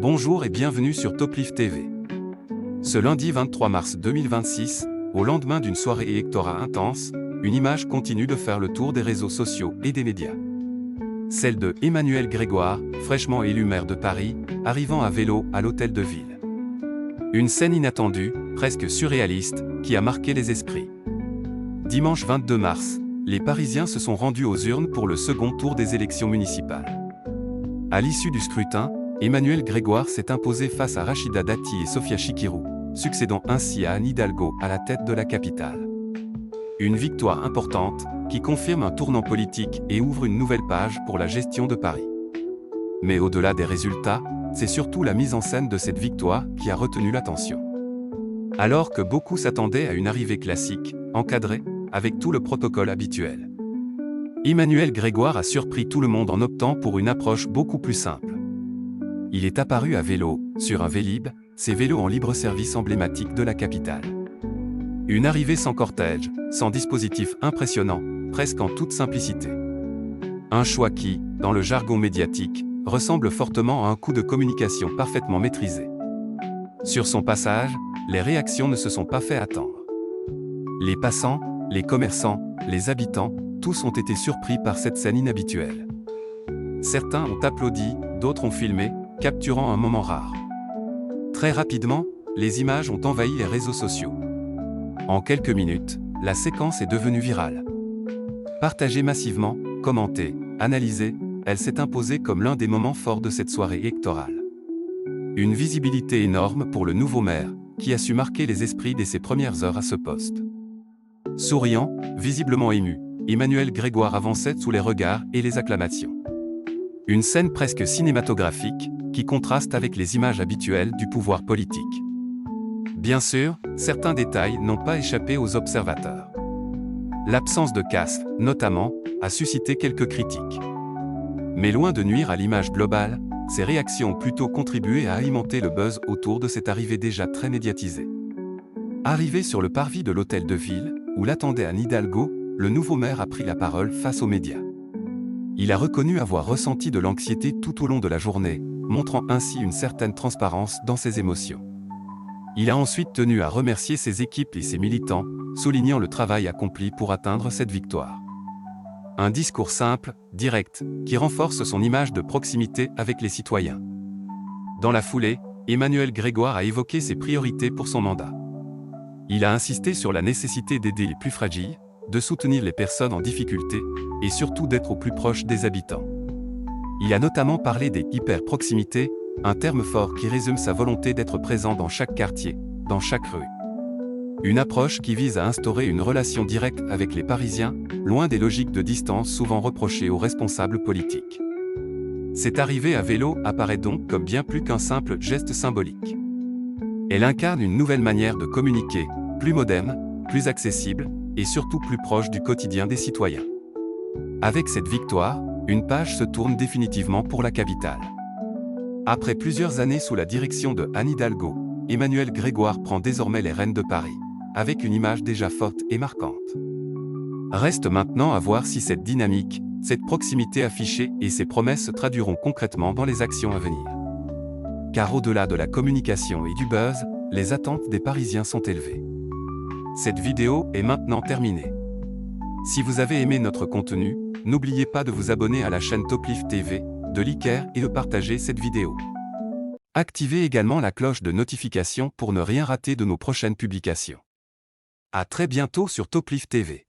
Bonjour et bienvenue sur Toplift TV. Ce lundi 23 mars 2026, au lendemain d'une soirée électorale intense, une image continue de faire le tour des réseaux sociaux et des médias. Celle de Emmanuel Grégoire, fraîchement élu maire de Paris, arrivant à vélo à l'hôtel de ville. Une scène inattendue, presque surréaliste, qui a marqué les esprits. Dimanche 22 mars, les Parisiens se sont rendus aux urnes pour le second tour des élections municipales. À l'issue du scrutin, Emmanuel Grégoire s'est imposé face à Rachida Dati et Sofia Chikirou, succédant ainsi à Anne Hidalgo à la tête de la capitale. Une victoire importante, qui confirme un tournant politique et ouvre une nouvelle page pour la gestion de Paris. Mais au-delà des résultats, c'est surtout la mise en scène de cette victoire qui a retenu l'attention. Alors que beaucoup s'attendaient à une arrivée classique, encadrée, avec tout le protocole habituel. Emmanuel Grégoire a surpris tout le monde en optant pour une approche beaucoup plus simple. Il est apparu à vélo, sur un Vélib, ces vélos en libre service emblématique de la capitale. Une arrivée sans cortège, sans dispositif impressionnant, presque en toute simplicité. Un choix qui, dans le jargon médiatique, ressemble fortement à un coup de communication parfaitement maîtrisé. Sur son passage, les réactions ne se sont pas fait attendre. Les passants, les commerçants, les habitants, tous ont été surpris par cette scène inhabituelle. Certains ont applaudi, d'autres ont filmé, capturant un moment rare. Très rapidement, les images ont envahi les réseaux sociaux. En quelques minutes, la séquence est devenue virale. Partagée massivement, commentée, analysée, elle s'est imposée comme l'un des moments forts de cette soirée électorale. Une visibilité énorme pour le nouveau maire, qui a su marquer les esprits dès ses premières heures à ce poste. Souriant, visiblement ému, Emmanuel Grégoire avançait sous les regards et les acclamations. Une scène presque cinématographique, qui contraste avec les images habituelles du pouvoir politique. Bien sûr, certains détails n'ont pas échappé aux observateurs. L'absence de casque, notamment, a suscité quelques critiques. Mais loin de nuire à l'image globale, ces réactions ont plutôt contribué à alimenter le buzz autour de cette arrivée déjà très médiatisée. Arrivé sur le parvis de l'hôtel de ville, où l'attendait Anne Hidalgo, le nouveau maire a pris la parole face aux médias. Il a reconnu avoir ressenti de l'anxiété tout au long de la journée, montrant ainsi une certaine transparence dans ses émotions. Il a ensuite tenu à remercier ses équipes et ses militants, soulignant le travail accompli pour atteindre cette victoire. Un discours simple, direct, qui renforce son image de proximité avec les citoyens. Dans la foulée, Emmanuel Grégoire a évoqué ses priorités pour son mandat. Il a insisté sur la nécessité d'aider les plus fragiles, de soutenir les personnes en difficulté, et surtout d'être au plus proche des habitants. Il a notamment parlé des hyper-proximités, un terme fort qui résume sa volonté d'être présent dans chaque quartier, dans chaque rue. Une approche qui vise à instaurer une relation directe avec les Parisiens, loin des logiques de distance souvent reprochées aux responsables politiques. Cette arrivée à vélo apparaît donc comme bien plus qu'un simple geste symbolique. Elle incarne une nouvelle manière de communiquer, plus moderne, plus accessible, et surtout plus proche du quotidien des citoyens. Avec cette victoire, une page se tourne définitivement pour la capitale. Après plusieurs années sous la direction de Anne Hidalgo, Emmanuel Grégoire prend désormais les rênes de Paris, avec une image déjà forte et marquante. Reste maintenant à voir si cette dynamique, cette proximité affichée et ces promesses se traduiront concrètement dans les actions à venir. Car au-delà de la communication et du buzz, les attentes des Parisiens sont élevées. Cette vidéo est maintenant terminée. Si vous avez aimé notre contenu, n'oubliez pas de vous abonner à la chaîne Toplift TV, de liker et de partager cette vidéo. Activez également la cloche de notification pour ne rien rater de nos prochaines publications. À très bientôt sur Toplift TV.